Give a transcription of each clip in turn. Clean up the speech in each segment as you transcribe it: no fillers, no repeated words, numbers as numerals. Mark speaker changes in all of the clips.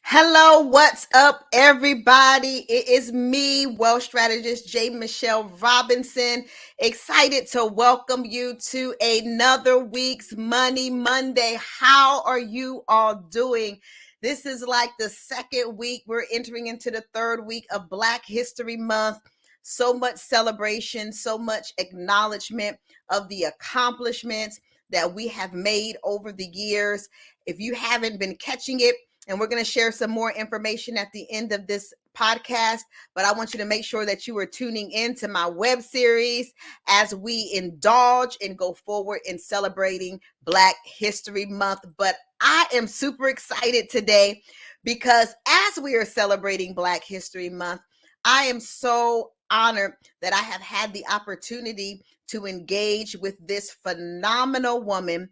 Speaker 1: Hello, what's up, everybody? It is me, Wealth Strategist J, Michelle Robinson. Excited to welcome you to another week's Money Monday. How are you all doing? This is like the second week. We're entering into the third week of Black History Month. So much celebration, so much acknowledgement of the accomplishments that we have made over the years. If you haven't been catching it, and we're going to share some more information at the end of this podcast. But I want you to make sure that you are tuning in to my web series as we indulge and go forward in celebrating Black History Month. But I am super excited today because as we are celebrating Black History Month, I am so honored that I have had the opportunity to engage with this phenomenal woman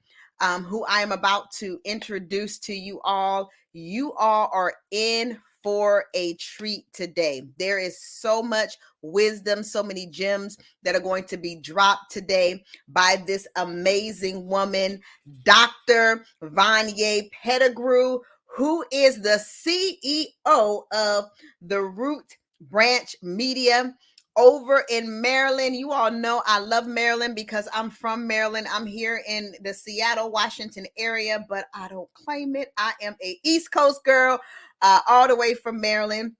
Speaker 1: who I am about to introduce to you all. You all are in for a treat today. There is so much wisdom, so many gems that are going to be dropped today by this amazing woman, Dr. Vonnya Pettigrew, who is the CEO of the Root Branch Media over in Maryland. You all know I love Maryland because I'm from Maryland. I'm here in the Seattle, Washington area, but I don't claim it. I am a East Coast girl, all the way from Maryland.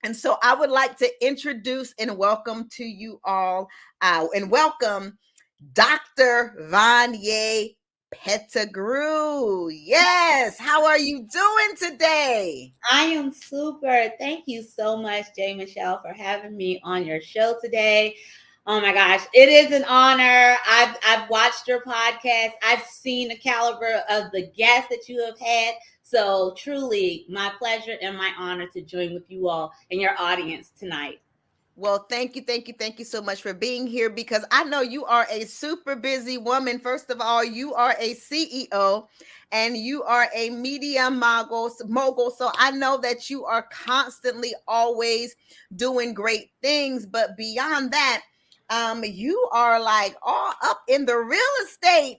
Speaker 1: And so I would like to introduce and welcome to you all, and welcome Dr. Vonnya Pettigrew. Yes. How are you doing today?
Speaker 2: I am super. Thank you so much, Jay Michelle, for having me on your show today. Oh my gosh, it is an honor. I've watched your podcast. I've seen the caliber of the guests that you have had. So truly my pleasure and my honor to join with you all and your audience tonight.
Speaker 1: Well, thank you so much for being here because I know you are a super busy woman. First of all, you are a CEO and you are a media mogul. So I know that you are constantly always doing great things. But beyond that, you are like all up in the real estate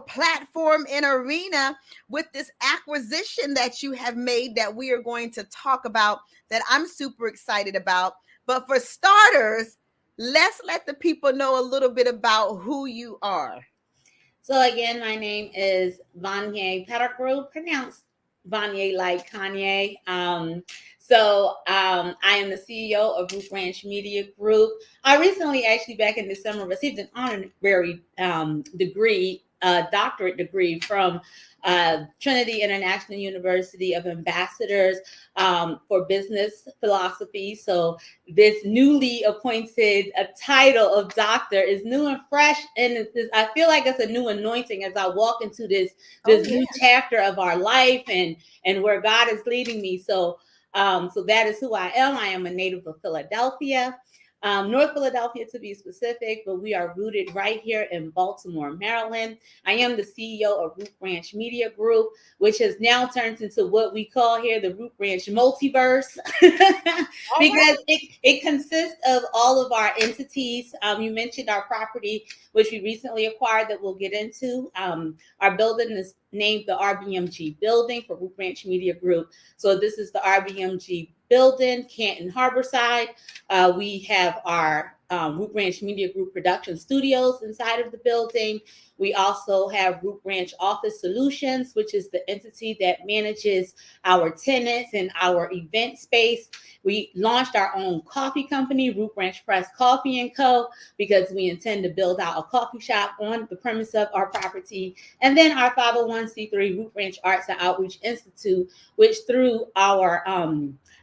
Speaker 1: platform and arena with this acquisition that you have made that we are going to talk about, that I'm super excited about. But for starters, let's let the people know a little bit about who you are.
Speaker 2: So again, my name is Vonnya Pettigrew, pronounced Vonnya like Kanye. I am the CEO of Root Branch Media Group. I recently, actually back in December, received an honorary degree, doctorate degree from Trinity International University of Ambassadors for Business Philosophy. So this newly appointed title of doctor is new and fresh, and I feel like it's a new anointing as I walk into this new chapter of our life and where God is leading me. So that is who I am. I am a native of Philadelphia. North Philadelphia to be specific, but we are rooted right here in Baltimore, Maryland. I am the CEO of Root Branch Media Group, which has now turned into what we call here the Root Branch Multiverse, because it consists of all of our entities. You mentioned our property, which we recently acquired that we'll get into. Our building is named the RBMG building for Root Branch Media Group. So this is the RBMG building, Canton Harborside. We have our Root Branch Media Group production studios inside of the building. We also have Root Branch Office Solutions, which is the entity that manages our tenants and our event space. We launched our own coffee company, Root Branch Press Coffee & Co., because we intend to build out a coffee shop on the premise of our property. And then our 501c3 Root Branch Arts and Outreach Institute, which through our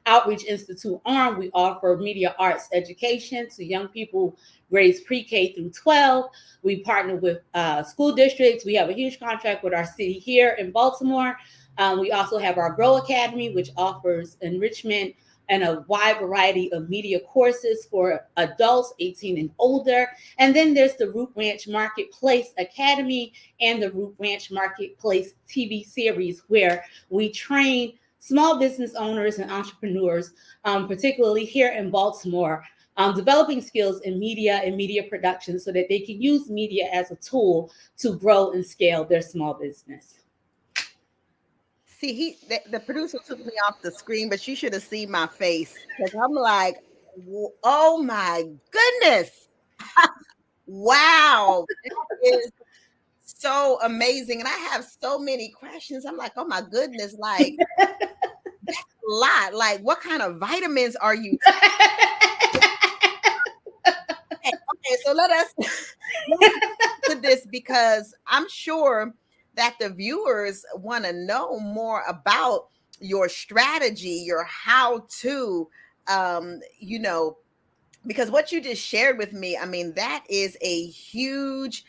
Speaker 2: Outreach Institute arm, we offer media arts education to young people grades pre-K through 12. We partner with school districts. We have a huge contract with our city here in Baltimore. We also have our Grow Academy, which offers enrichment and a wide variety of media courses for adults 18 and older. And then there's the Root Branch Marketplace Academy and the Root Branch Marketplace TV series, where we train small business owners and entrepreneurs, particularly here in Baltimore, developing skills in media and media production so that they can use media as a tool to grow and scale their small business.
Speaker 1: See, the producer took me off the screen, but you should have seen my face because I'm like, oh my goodness. Wow. That is so amazing. And I have so many questions. I'm like, oh my goodness, like a lot. Like, what kind of vitamins are you okay, so let us to this because I'm sure that the viewers want to know more about your strategy, your how to, you know, because what you just shared with me, I mean, that is a huge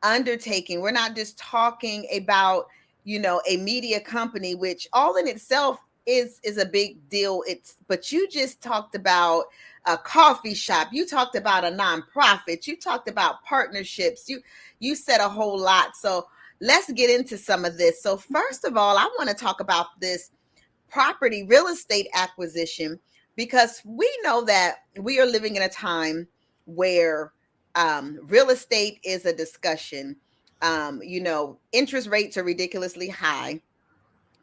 Speaker 1: undertaking. We're not just talking about, a media company, which all in itself is a big deal. But you just talked about a coffee shop. You talked about a nonprofit. You talked about partnerships. You said a whole lot. So let's get into some of this. So first of all, I want to talk about this property real estate acquisition because we know that we are living in a time where real estate is a discussion. Interest rates are ridiculously high.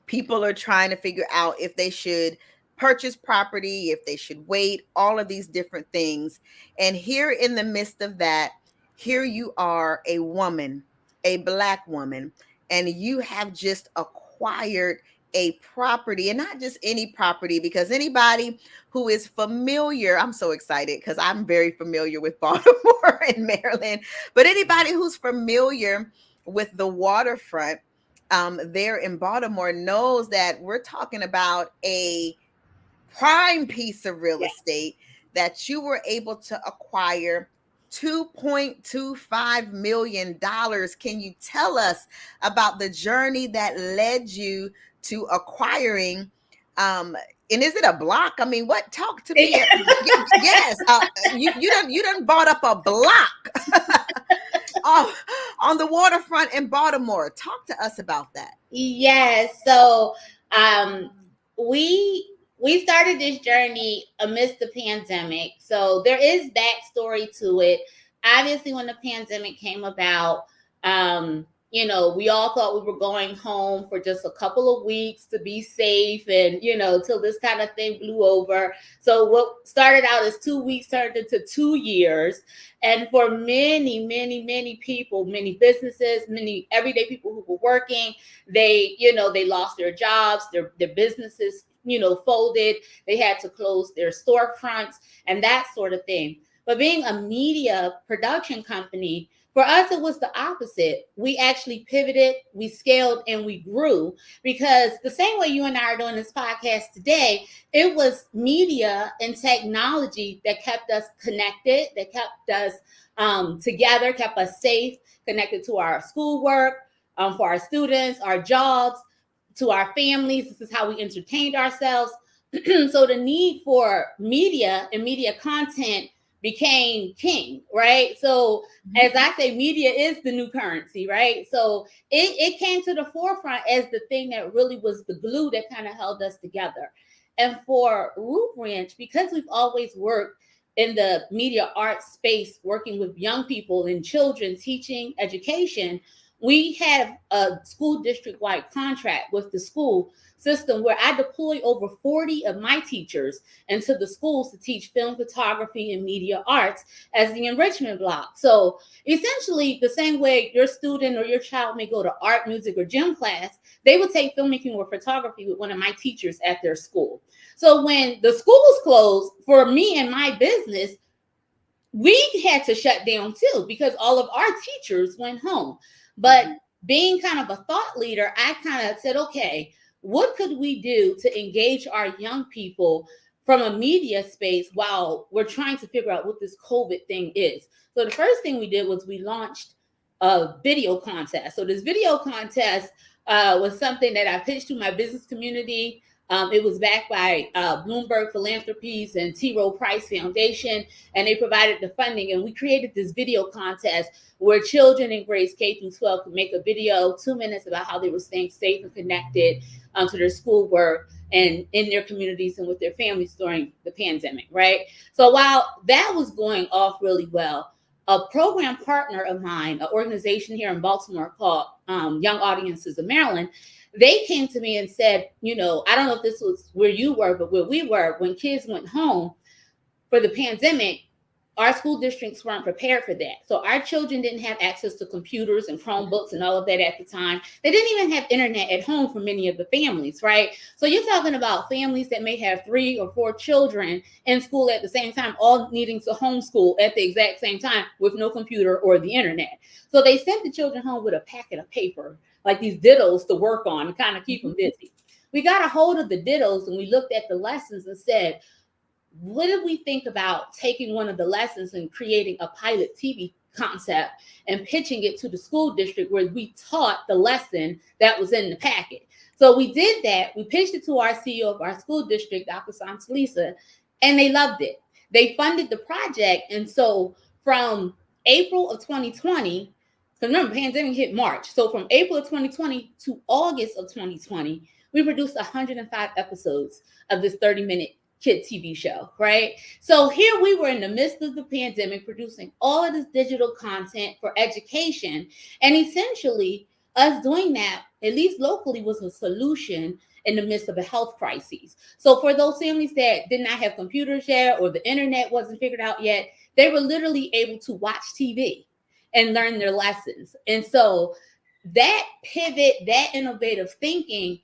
Speaker 1: People are trying to figure out if they should purchase property, if they should wait, all of these different things. And here in the midst of that, here you are, a woman, a Black woman, and you have just acquired a property, and not just any property, because anybody who is familiar, I'm so excited because I'm very familiar with Baltimore and Maryland, but anybody who's familiar with the waterfront there in Baltimore knows that we're talking about a prime piece of real
Speaker 2: Yeah.
Speaker 1: estate that you were able to acquire $2.25 million. Can you tell us about the journey that led you to acquiring? And is it a block? I mean, what? Talk to me. Yes, you done bought up a block oh, on the waterfront in Baltimore. Talk to us about that.
Speaker 2: Yes. So we started this journey amidst the pandemic. So there is backstory to it. Obviously, when the pandemic came about, we all thought we were going home for just a couple of weeks to be safe and, till this kind of thing blew over. So what started out as 2 weeks turned into 2 years. And for many, many, many people, many businesses, many everyday people who were working, they lost their jobs, their businesses, folded. They had to close their storefronts and that sort of thing. But being a media production company, for us, it was the opposite. We actually pivoted, we scaled, and we grew, because the same way you and I are doing this podcast today, it was media and technology that kept us connected, that kept us together, kept us safe, connected to our schoolwork, for our students, our jobs, to our families. This is how we entertained ourselves. So the need for media and media content became king, right? So as I say, media is the new currency, right? So it came to the forefront as the thing that really was the glue that kind of held us together. And for Root Ranch, because we've always worked in the media arts space, working with young people and children, teaching education, we have a school district-wide contract with the school system where I deploy over 40 of my teachers into the schools to teach film photography and media arts as the enrichment block. So essentially, the same way your student or your child may go to art, music, or gym class, they would take filmmaking or photography with one of my teachers at their school. So when the schools closed, for me and my business, we had to shut down too, because all of our teachers went home. But being kind of a thought leader, I kind of said, okay, what could we do to engage our young people from a media space while we're trying to figure out what this COVID thing is? So the first thing we did was we launched a video contest. So this video contest was something that I pitched to my business community. It was backed by Bloomberg Philanthropies and T. Rowe Price Foundation, and they provided the funding. And we created this video contest where children in grades K through 12 could make a video, 2 minutes, about how they were staying safe and connected to their schoolwork and in their communities and with their families during the pandemic, right? So while that was going off really well, a program partner of mine, an organization here in Baltimore called Young Audiences of Maryland, they came to me and said, I don't know if this was where you were, but where we were, when kids went home for the pandemic, our school districts weren't prepared for that. So our children didn't have access to computers and Chromebooks and all of that at the time. They didn't even have internet at home for many of the families, right? So you're talking about families that may have 3 or 4 children in school at the same time, all needing to homeschool at the exact same time with no computer or the internet. So they sent the children home with a packet of paper, like these diddles to work on to kind of keep them busy. We got a hold of the diddles and we looked at the lessons and said, what did we think about taking one of the lessons and creating a pilot TV concept and pitching it to the school district where we taught the lesson that was in the packet? So we did that. We pitched it to our CEO of our school district, Dr. Santalisa, and they loved it. They funded the project. And so from April of 2020, because remember, pandemic hit March. So from April of 2020 to August of 2020, we produced 105 episodes of this 30-minute kid TV show, right? So here we were in the midst of the pandemic producing all of this digital content for education. And essentially, us doing that, at least locally, was a solution in the midst of a health crisis. So for those families that did not have computers yet or the internet wasn't figured out yet, they were literally able to watch TV and learn their lessons. And so that pivot, that innovative thinking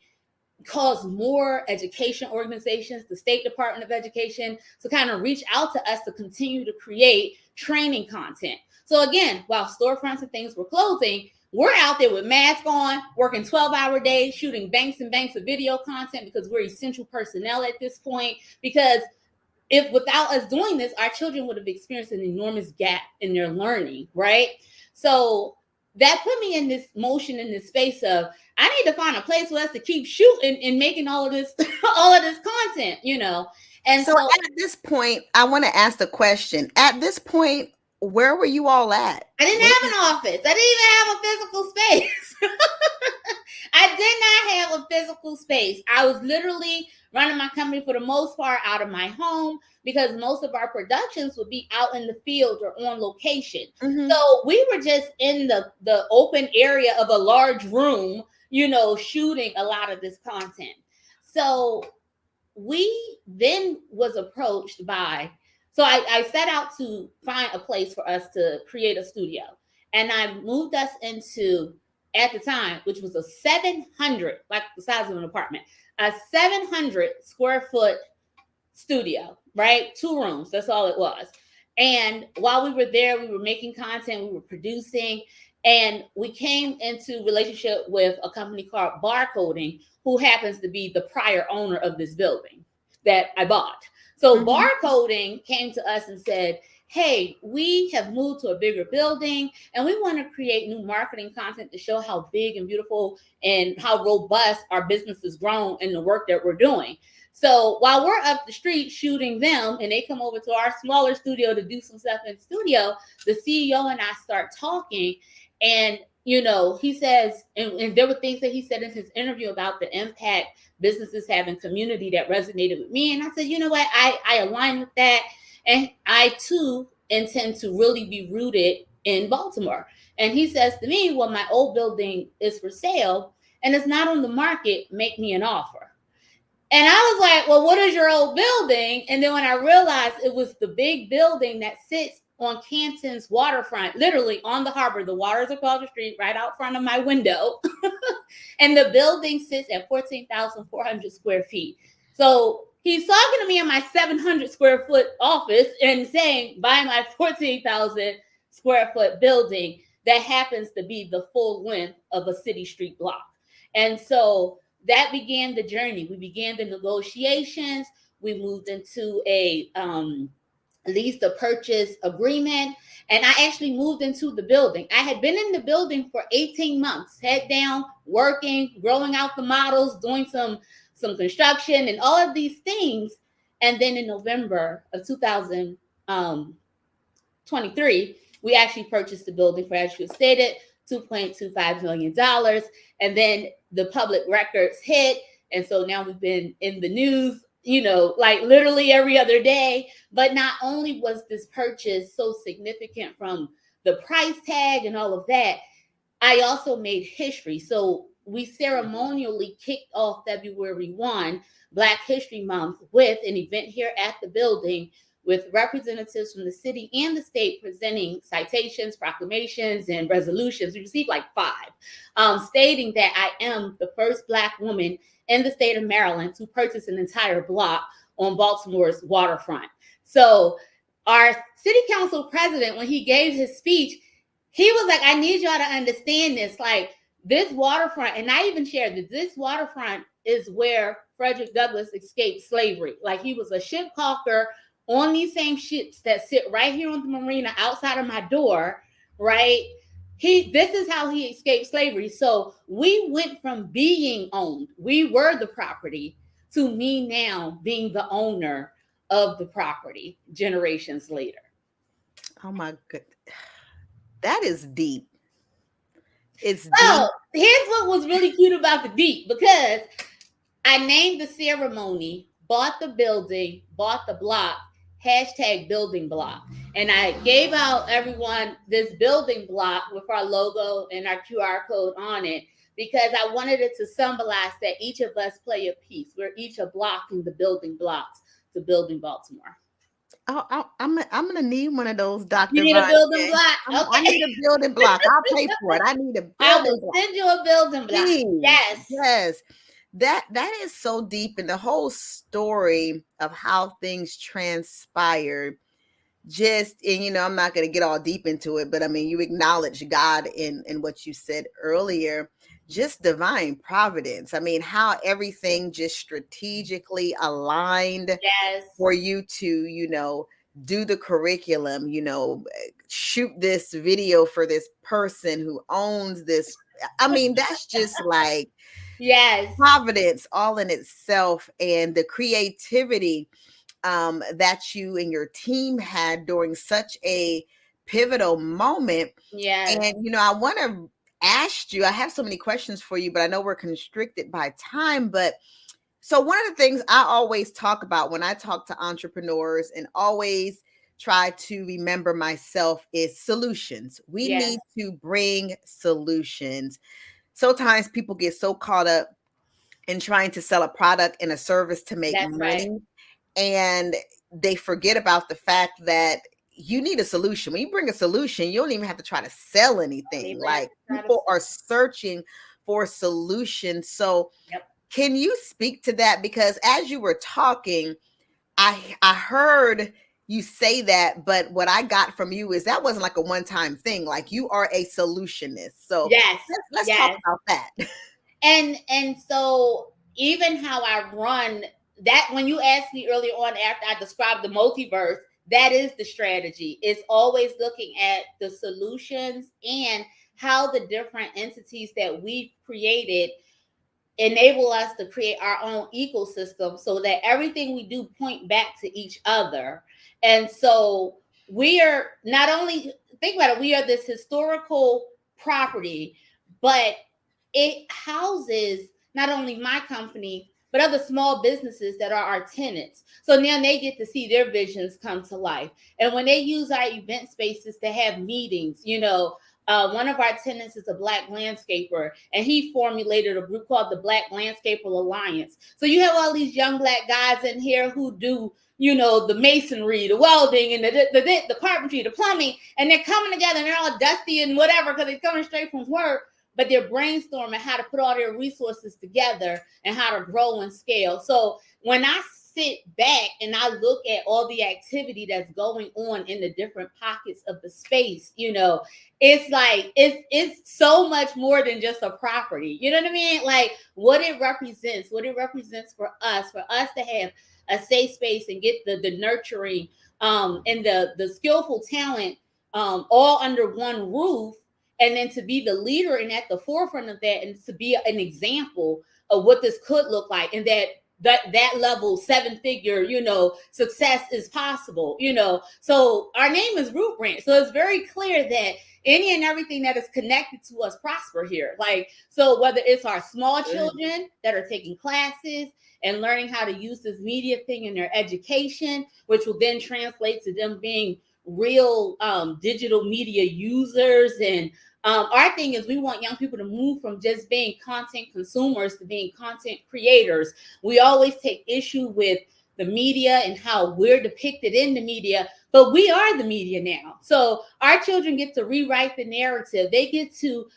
Speaker 2: caused more education organizations, the State Department of Education, to kind of reach out to us to continue to create training content. So again, while storefronts and things were closing, we're out there with masks on, working 12-hour days, shooting banks and banks of video content because we're essential personnel at this point. Because if without us doing this, our children would have experienced an enormous gap in their learning, right? So that put me in this motion, in this space of, I need to find a place for us to keep shooting and making all of this content, And
Speaker 1: so at this point, I want to ask the question. At this point, where were you all at?
Speaker 2: I didn't have an office. I didn't even have a physical space. I did not have a physical space. I was literally running my company for the most part out of my home because most of our productions would be out in the field or on location. Mm-hmm. So we were just in the open area of a large room, shooting a lot of this content. So we then was approached by, so I set out to find a place for us to create a studio. And I moved us into, at the time, which was a 700, like the size of an apartment, a 700 square foot studio, right? 2 rooms, that's all it was. And while we were there, we were making content, we were producing, and we came into relationship with a company called Barcoding, who happens to be the prior owner of this building that I bought. So Barcoding came to us and said, hey, we have moved to a bigger building and we want to create new marketing content to show how big and beautiful and how robust our business has grown in the work that we're doing. So while we're up the street shooting them and they come over to our smaller studio to do some stuff in the studio, the CEO and I start talking, and he says, and there were things that he said in his interview about the impact businesses have in community that resonated with me. And I said, you know what, I align with that. And I too intend to really be rooted in Baltimore. And he says to me, well, my old building is for sale and it's not on the market. Make me an offer. And I was like, well, what is your old building? And then when I realized it was the big building that sits on Canton's waterfront, literally on the harbor, the waters across the street, right out front of my window. And the building sits at 14,400 square feet. So he's talking to me in my 700 square foot office and saying, buy my 14,000 square foot building that happens to be the full length of a city street block. And so that began the journey. We began the negotiations. We moved into a lease to purchase agreement. And I actually moved into the building. I had been in the building for 18 months, head down, working, growing out the models, doing some construction and all of these things. And then in November of 2023, we actually purchased the building for, as you stated, $2.25 million. And then the public records hit. And so now we've been in the news, like literally every other day. But not only was this purchase so significant from the price tag and all of that, I also made history. So we ceremonially kicked off February 1, Black History Month, with an event here at the building with representatives from the city and the state presenting citations, proclamations, and resolutions. We received like 5, stating that I am the first Black woman in the state of Maryland to purchase an entire block on Baltimore's Waterfront. So our city council president, when he gave his speech, he was like, I need y'all to understand this. Like, this waterfront, and I even shared that this waterfront is where Frederick Douglass escaped slavery. Like, he was a ship caulker on these same ships that sit right here on the marina outside of my door, right? This is how he escaped slavery. So we went from being owned, we were the property, to me now being the owner of the property generations later.
Speaker 1: Oh my god, that is deep. It's
Speaker 2: so
Speaker 1: deep.
Speaker 2: Here's what was really cute about the deep, because I named the ceremony, bought the building, bought the block, #building block. And I gave out everyone this building block with our logo and our QR code on it, because I wanted it to symbolize that each of us play a piece. We're each a block in the building blocks to building Baltimore.
Speaker 1: Oh, I'm gonna need one of those, Dr.
Speaker 2: You need a building block?
Speaker 1: I need a building block. I'll pay for it. I need a building block.
Speaker 2: I will send you a building block.
Speaker 1: Please.
Speaker 2: Yes.
Speaker 1: Yes. That is so deep, and the whole story of how things transpired. And I'm not going to get all deep into it, but I mean, you acknowledge God in what you said earlier, just divine providence. I mean, how everything just strategically aligned for you to, do the curriculum, shoot this video for this person who owns this. I mean, that's just like providence all in itself, and the creativity that you and your team had during such a pivotal moment. And I want to ask you, I have so many questions for you, but I know we're constricted by time. But so one of the things I always talk about when I talk to entrepreneurs, and always try to remember myself, is solutions. We need to bring solutions. Sometimes people get so caught up in trying to sell a product and a service to make money.
Speaker 2: Right.
Speaker 1: And they forget about the fact that you need a solution. When you bring a solution, you don't even have to try to sell anything. Like, people are searching for solutions. So can you speak to that? Because as you were talking, I heard you say that, but what I got from you is that wasn't like a one-time thing. Like, you are a solutionist. So let's talk about that.
Speaker 2: And so even how I run that, when you asked me earlier on after I described the multiverse, that is the strategy. It's always looking at the solutions and how the different entities that we've created enable us to create our own ecosystem, so that everything we do point back to each other. And so we are not only, think about it, we are this historical property, but it houses not only my company, but other small businesses that are our tenants. So now they get to see their visions come to life. And when they use our event spaces to have meetings, one of our tenants is a Black landscaper, and he formulated a group called the Black Landscaper Alliance. So you have all these young Black guys in here who do, the masonry, the welding, and the carpentry, the plumbing, and they're coming together and they're all dusty and whatever because they're coming straight from work. But they're brainstorming how to put all their resources together and how to grow and scale. So when I sit back and I look at all the activity that's going on in the different pockets of the space, it's like, it's so much more than just a property. You know what I mean? Like, what it represents for us to have a safe space and get the nurturing and the skillful talent all under one roof. And then to be the leader and at the forefront of that, and to be an example of what this could look like, and that level 7-figure, success is possible, So our name is Root Branch. So it's very clear that any and everything that is connected to us prosper here. Like, so whether it's our small children that are taking classes and learning how to use this media thing in their education, which will then translate to them being real digital media users. And our thing is we want young people to move from just being content consumers to being content creators. We always take issue with the media and how we're depicted in the media, but we are the media now. So our children get to rewrite the narrative. They get to,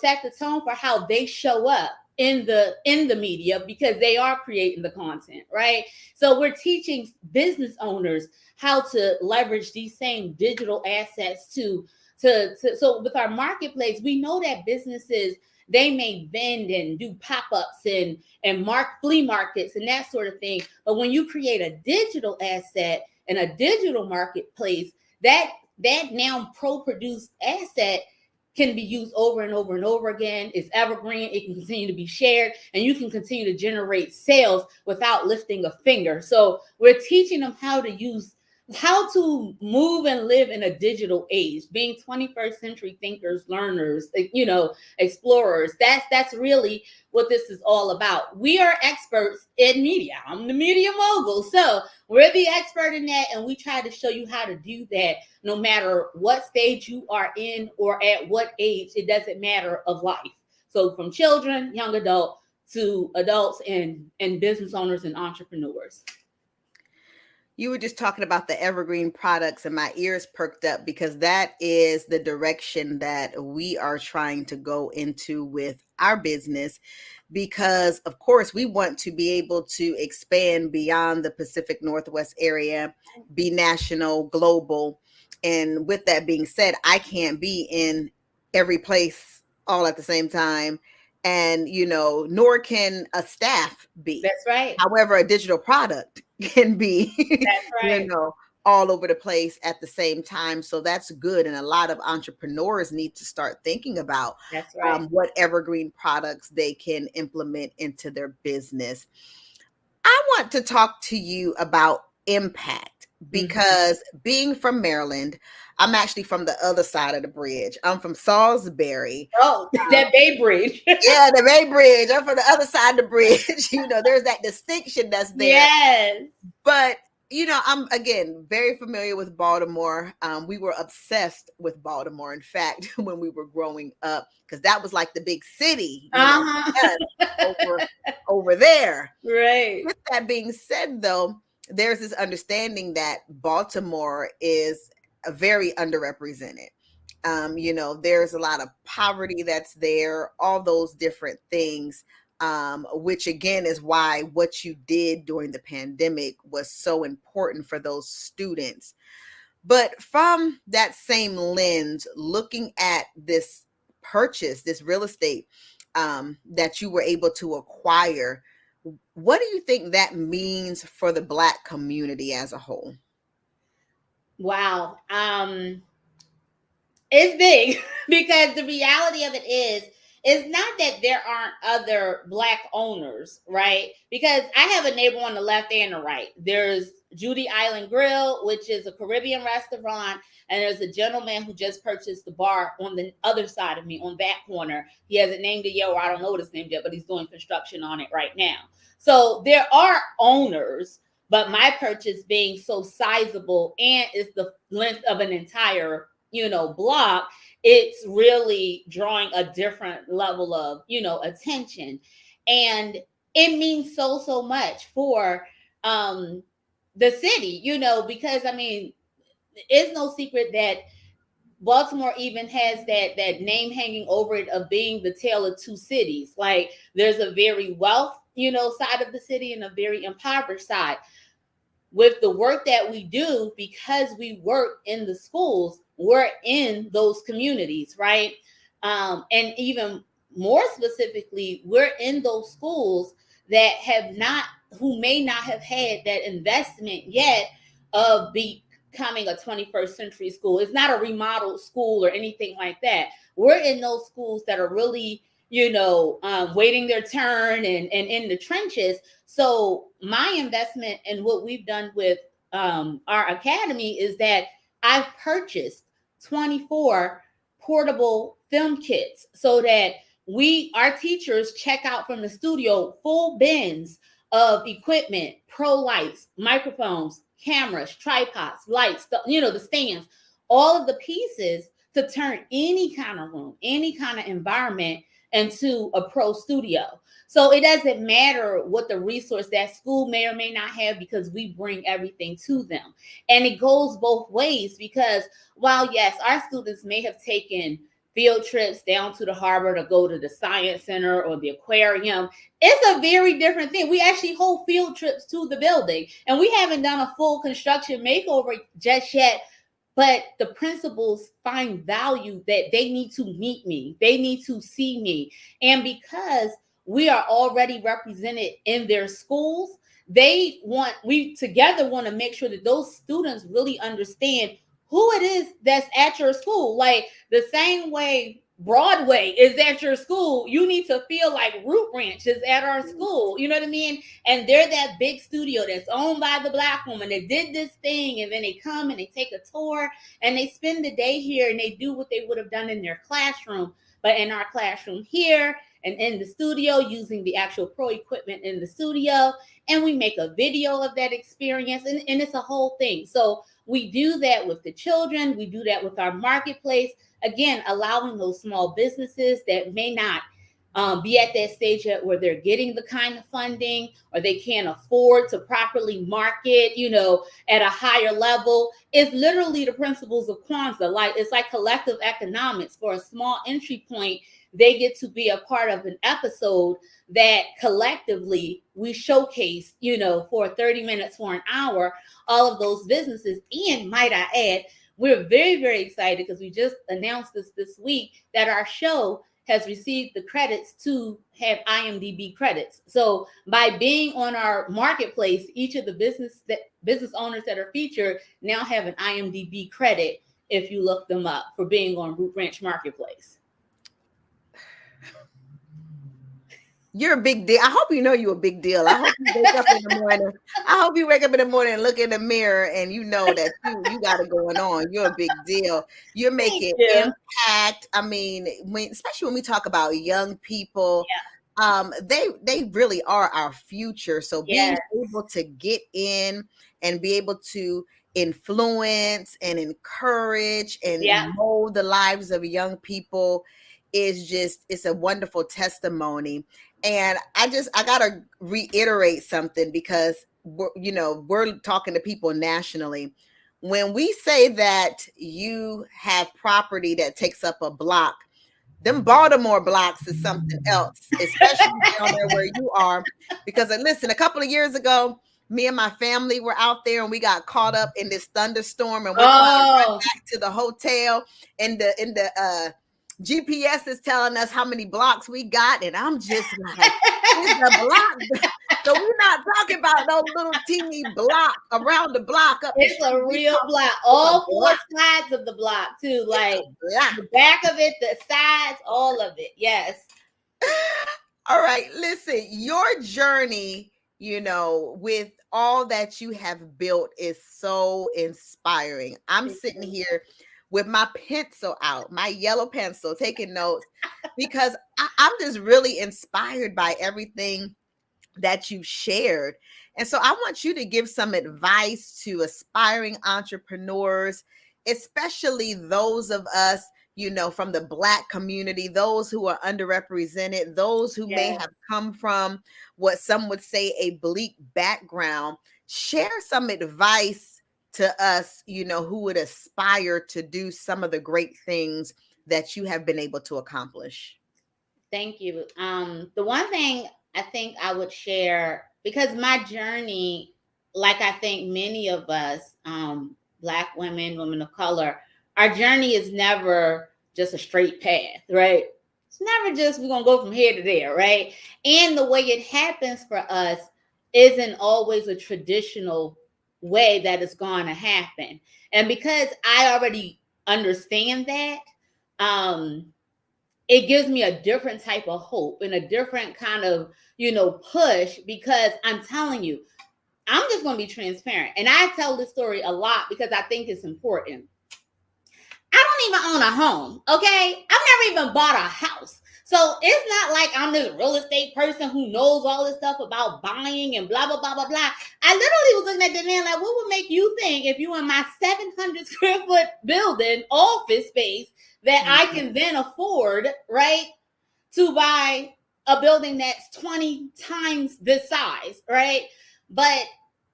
Speaker 2: set the tone for how they show up in the media, because they are creating the content, right? So we're teaching business owners how to leverage these same digital assets to so with our marketplace, we know that businesses, they may vend and do pop-ups and flea markets and that sort of thing. But when you create a digital asset and a digital marketplace, that now pro-produced asset can be used over and over and over again. It's evergreen. It can continue to be shared, and you can continue to generate sales without lifting a finger. So we're teaching them how to move and live in a digital age, being 21st century thinkers, learners, explorers. That's really what this is all about. We are experts in media. I'm the media mogul. So we're the expert in that, and we try to show you how to do that no matter what stage you are in or at what age. It doesn't matter of life. So from children, young adult, to adults and business owners and entrepreneurs.
Speaker 1: You were just talking about the evergreen products, and my ears perked up, because that is the direction that we are trying to go into with our business. Because, of course, we want to be able to expand beyond the Pacific Northwest area, be national, global. And with that being said, I can't be in every place all at the same time. And, nor can a staff be.
Speaker 2: That's right.
Speaker 1: However, a digital product can be,
Speaker 2: That's right.
Speaker 1: all over the place at the same time. So that's good. And a lot of entrepreneurs need to start thinking about
Speaker 2: That's right.
Speaker 1: what evergreen products they can implement into their business. I want to talk to you about impact, because being from Maryland, I'm actually from the other side of the bridge. I'm from Salisbury.
Speaker 2: Oh, that Bay Bridge.
Speaker 1: Yeah, the Bay Bridge. I'm from the other side of the bridge. There's that distinction that's there.
Speaker 2: Yes.
Speaker 1: But, I'm, again, very familiar with Baltimore. We were obsessed with Baltimore, in fact, when we were growing up, because that was like the big city over there.
Speaker 2: Right.
Speaker 1: With that being said, though, there's this understanding that Baltimore is very underrepresented. There's a lot of poverty that's there, all those different things, which again is why what you did during the pandemic was so important for those students. But from that same lens, looking at this purchase, this real estate that you were able to acquire, what do you think that means for the Black community as a whole?
Speaker 2: Wow. It's big because the reality of it is, it's not that there aren't other Black owners, right? Because I have a neighbor on the left and the right. There's Judy Island Grill, which is a Caribbean restaurant. And there's a gentleman who just purchased the bar on the other side of me, on that corner. He hasn't named it yet, or I don't know what it's named yet, but he's doing construction on it right now. So there are owners, but my purchase being so sizable and is the length of an entire block, it's really drawing a different level of, attention. And it means so much for the city, because it's no secret that Baltimore even has that name hanging over it of being the tale of two cities. Like, there's a very wealth, side of the city and a very impoverished side. With the work that we do, because we work in the schools, we're in those communities, right? And even more specifically, we're in those schools that who may not have had that investment yet of becoming a 21st century school. It's not a remodeled school or anything like that. We're in those schools that are really, waiting their turn and in the trenches. So my investment and what we've done with our academy is that I've purchased 24 portable film kits so that our teachers check out from the studio full bins of equipment, pro lights, microphones, cameras, tripods, lights, the stands, all of the pieces to turn any kind of room, any kind of environment into a pro studio. So it doesn't matter what the resource that school may or may not have, because we bring everything to them. And it goes both ways, because while yes, our students may have taken field trips down to the harbor to go to the science center or the aquarium, it's a very different thing. We actually hold field trips to the building, and we haven't done a full construction makeover just yet. But the principals find value that they need to meet me. They need to see me. And because we are already represented in their schools, we together want to make sure that those students really understand who it is that's at your school. Like the same way Broadway is at your school, you need to feel like Root Ranch is at our school. You know what I mean? And they're that big studio that's owned by the Black woman that did this thing, and then they come and they take a tour and they spend the day here and they do what they would have done in their classroom, but in our classroom here and in the studio using the actual pro equipment in the studio. And we make a video of that experience, and it's a whole thing. So we do that with the children. We do that with our marketplace. Again, allowing those small businesses that may not be at that stage yet where they're getting the kind of funding, or they can't afford to properly market, at a higher level. It's literally the principles of Kwanzaa. Like, it's like collective economics. For a small entry point, they get to be a part of an episode that collectively we showcase, for 30 minutes, for an hour, all of those businesses. And might I add, we're very, very excited because we just announced this week that our show has received the credits to have IMDb credits. So by being on our marketplace, each of the business owners that are featured now have an IMDb credit if you look them up for being on Root Ranch Marketplace.
Speaker 1: You're a big deal. I hope you know you're a big deal. I hope you wake up in the morning. I hope you wake up in the morning and look in the mirror and you know that you got it going on. You're a big deal. You're making impact. I mean, especially when we talk about young people, they really are our future. So being able to get in and be able to influence and encourage and mold the lives of young people it's a wonderful testimony. And I gotta reiterate something, because we're talking to people nationally. When we say that you have property that takes up a block, them Baltimore blocks is something else, especially down there where you are. Because listen, a couple of years ago, me and my family were out there and we got caught up in this thunderstorm, and we're trying to run back to the hotel, and the GPS is telling us how many blocks we got, and I'm just like, it's a block. So we're not talking about those little teeny block around the block.
Speaker 2: It's a real block. All four sides of the block too, like the back of it, the sides, all of it. Yes.
Speaker 1: All right. Listen, your journey, with all that you have built is so inspiring. I'm sitting here with my pencil out, my yellow pencil, taking notes, because I'm just really inspired by everything that you shared. And so I want you to give some advice to aspiring entrepreneurs, especially those of us, from the Black community, those who are underrepresented, those who may have come from what some would say a bleak background. Share some advice to us, who would aspire to do some of the great things that you have been able to accomplish.
Speaker 2: Thank you. The one thing I think I would share, because my journey, like I think many of us, Black women, women of color, our journey is never just a straight path, right? It's never just, we're going to go from here to there, right? And the way it happens for us isn't always a traditional way that it's going to happen. And because I already understand that, it gives me a different type of hope and a different kind of, push, because I'm telling you, I'm just going to be transparent. And I tell this story a lot because I think it's important. I don't even own a home, okay? I've never even bought a house. So it's not like I'm this real estate person who knows all this stuff about buying and blah, blah, blah, blah, blah. I literally was looking at the man like, what would make you think if you in my 700 square foot building, office space, that I can then afford, right, to buy a building that's 20 times this size, right? But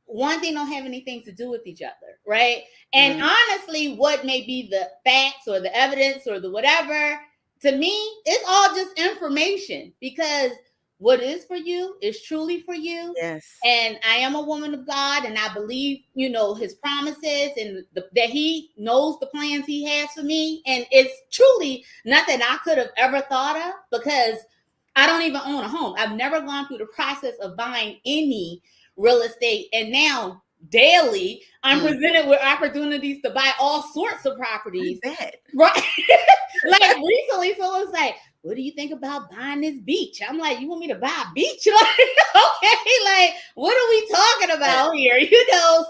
Speaker 2: one thing don't have anything to do with each other, right? And honestly, what may be the facts or the evidence or the whatever, to me, it's all just information, because what is for you is truly for you.
Speaker 1: Yes.
Speaker 2: And I am a woman of God, and I believe, his promises, and that he knows the plans he has for me. And it's truly nothing I could have ever thought of, because I don't even own a home. I've never gone through the process of buying any real estate. And now daily I'm presented with opportunities to buy all sorts of properties. Right. Like recently someone's like, what do you think about buying this beach? I'm like, you want me to buy a beach? Like, okay, like what are we talking about here?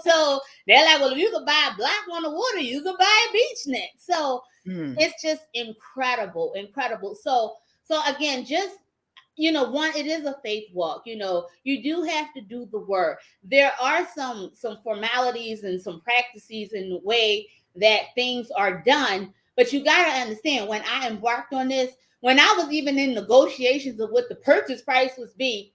Speaker 2: So they're like, well, if you could buy a black on the water, you could buy a beach next. So it's just incredible. So again, just one, it is a faith walk. You do have to do the work. There are some formalities and some practices in the way that things are done, but you got to understand, when I embarked on this, when I was even in negotiations of what the purchase price would be,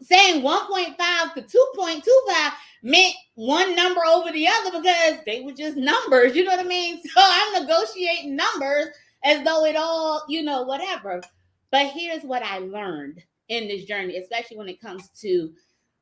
Speaker 2: saying 1.5 to 2.25 meant one number over the other, because they were just numbers, you know what I mean? So I'm negotiating numbers as though it all, whatever. But here's what I learned in this journey, especially when it comes to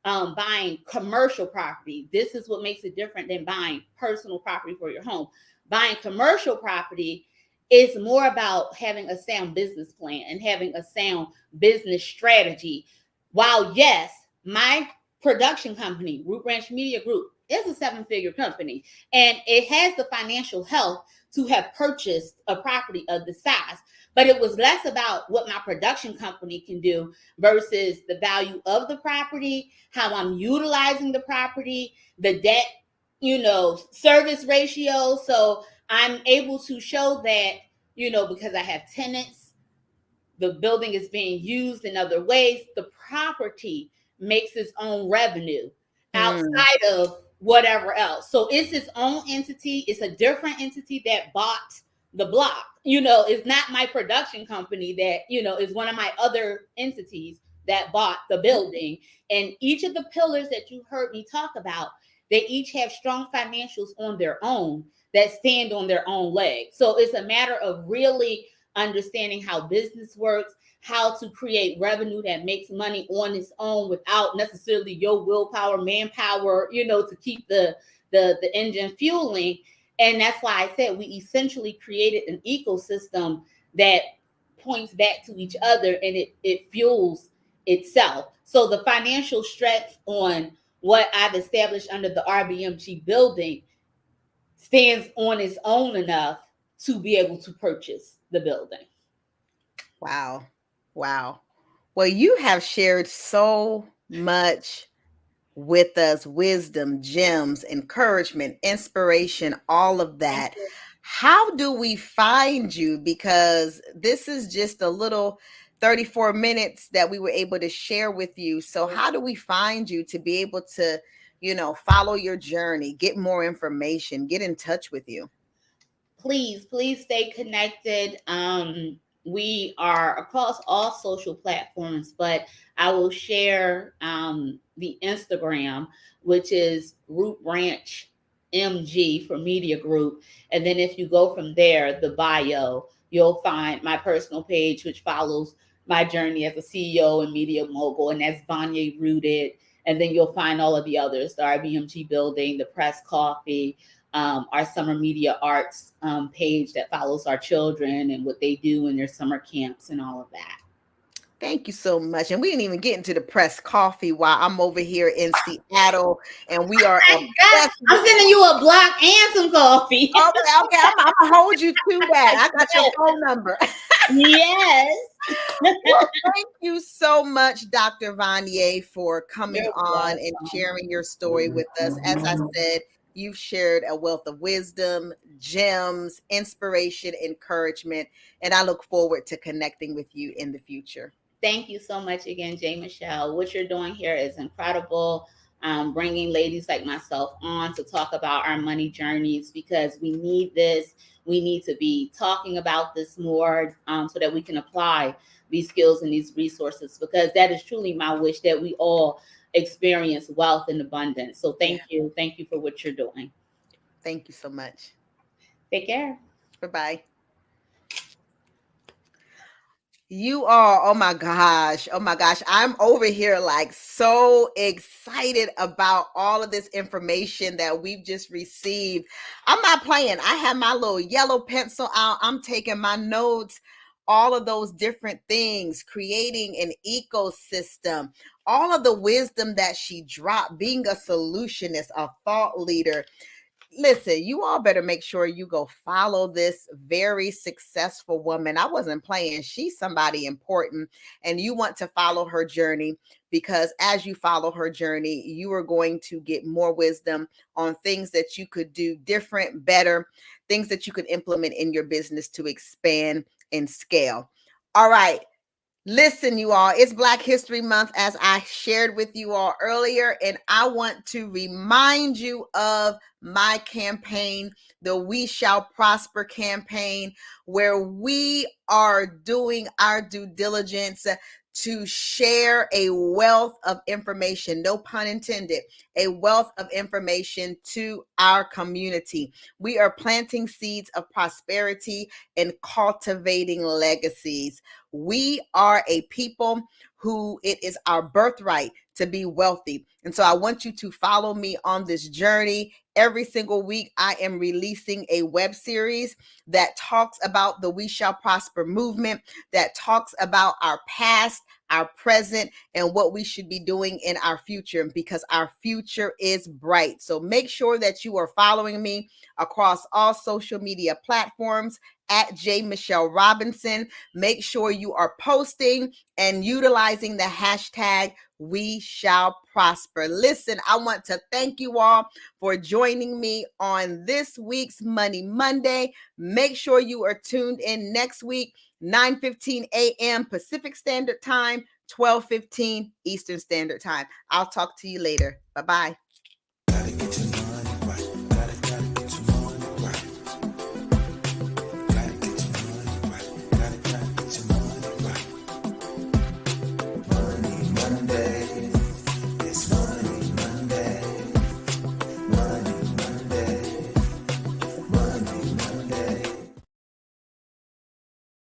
Speaker 2: buying commercial property. This is what makes it different than buying personal property for your home. Buying commercial property is more about having a sound business plan and having a sound business strategy. While, yes, my production company, Root Branch Media Group, is a 7-figure company, and it has the financial health to have purchased a property of the size. But it was less about what my production company can do versus the value of the property, how I'm utilizing the property, the debt, service ratio. So I'm able to show that, because I have tenants, the building is being used in other ways, the property makes its own revenue outside of whatever else. So it's its own entity. It's a different entity that bought the block. It's not my production company that, is one of my other entities that bought the building. And each of the pillars that you heard me talk about, they each have strong financials on their own that stand on their own legs. So it's a matter of really understanding how business works, how to create revenue that makes money on its own without necessarily your willpower, manpower, to keep the engine fueling. And that's why I said we essentially created an ecosystem that points back to each other, and it fuels itself. So the financial strength on what I've established under the RBMG building stands on its own enough to be able to purchase the building.
Speaker 1: Wow. Well, you have shared so much with us: wisdom, gems, encouragement, inspiration, all of that. How do we find you? Because this is just a little 34 minutes that we were able to share with you. So how do we find you to be able to, follow your journey, get more information, get in touch with you?
Speaker 2: Please stay connected. We are across all social platforms, but I will share the Instagram, which is Root Branch MG for Media Group. And then if you go from there, the bio, you'll find my personal page, which follows my journey as a CEO and media mogul, and that's Vonnya Rooted. And then you'll find all of the others, the RBMG building, the Press Coffee, our summer media arts page that follows our children and what they do in their summer camps and all of that.
Speaker 1: Thank you so much. And we didn't even get into the Press Coffee while I'm over here in Seattle, and we are.
Speaker 2: I'm sending you a block and some coffee.
Speaker 1: Okay. I'm gonna hold you to that. I got your phone number.
Speaker 2: Yes.
Speaker 1: Well, thank you so much, Dr. Vonnya, for coming on and sharing your story with us. As I said, You've shared a wealth of wisdom, gems, inspiration, encouragement, and I look forward to connecting with you in the future.
Speaker 2: Thank you so much again, J. Michelle. What you're doing here is incredible. Bringing ladies like myself on to talk about our money journeys, because we need this. We need to be talking about this more, so that we can apply these skills and these resources, because that is truly my wish, that we all experience wealth and abundance. So thank you. Thank you for what you're doing.
Speaker 1: Thank you so much.
Speaker 2: Take care.
Speaker 1: Bye-bye. You are, oh my gosh, oh my gosh. I'm over here like so excited about all of this information that we've just received. I'm not playing. I have my little yellow pencil out. I'm taking my notes, all of those different things, creating an ecosystem, all of the wisdom that she dropped, being a solutionist, a thought leader. Listen, you all better make sure you go follow this very successful woman. I wasn't playing. She's somebody important, and you want to follow her journey, because as you follow her journey, you are going to get more wisdom on things that you could do different, better, things that you could implement in your business to expand and scale. All right. Listen, you all, it's Black History Month, as I shared with you all earlier, and I want to remind you of my campaign, the We Shall Prosper campaign, where we are doing our due diligence to share a wealth of information, no pun intended, a wealth of information to our community. We are planting seeds of prosperity and cultivating legacies. We are a people who it is our birthright to be wealthy. And so I want you to follow me on this journey. Every single week, I am releasing a web series that talks about the We Shall Prosper movement, that talks about our past, our present, and what we should be doing in our future, because our future is bright. So make sure that you are following me across all social media platforms at J. Michelle Robinson. Make sure you are posting and utilizing the hashtag We Shall Prosper. Listen, I want to thank you all for joining me on this week's Money Monday. Make sure you are tuned in next week, 9:15 a.m. Pacific Standard Time, 12:15 Eastern Standard Time. I'll talk to you later. Bye-bye.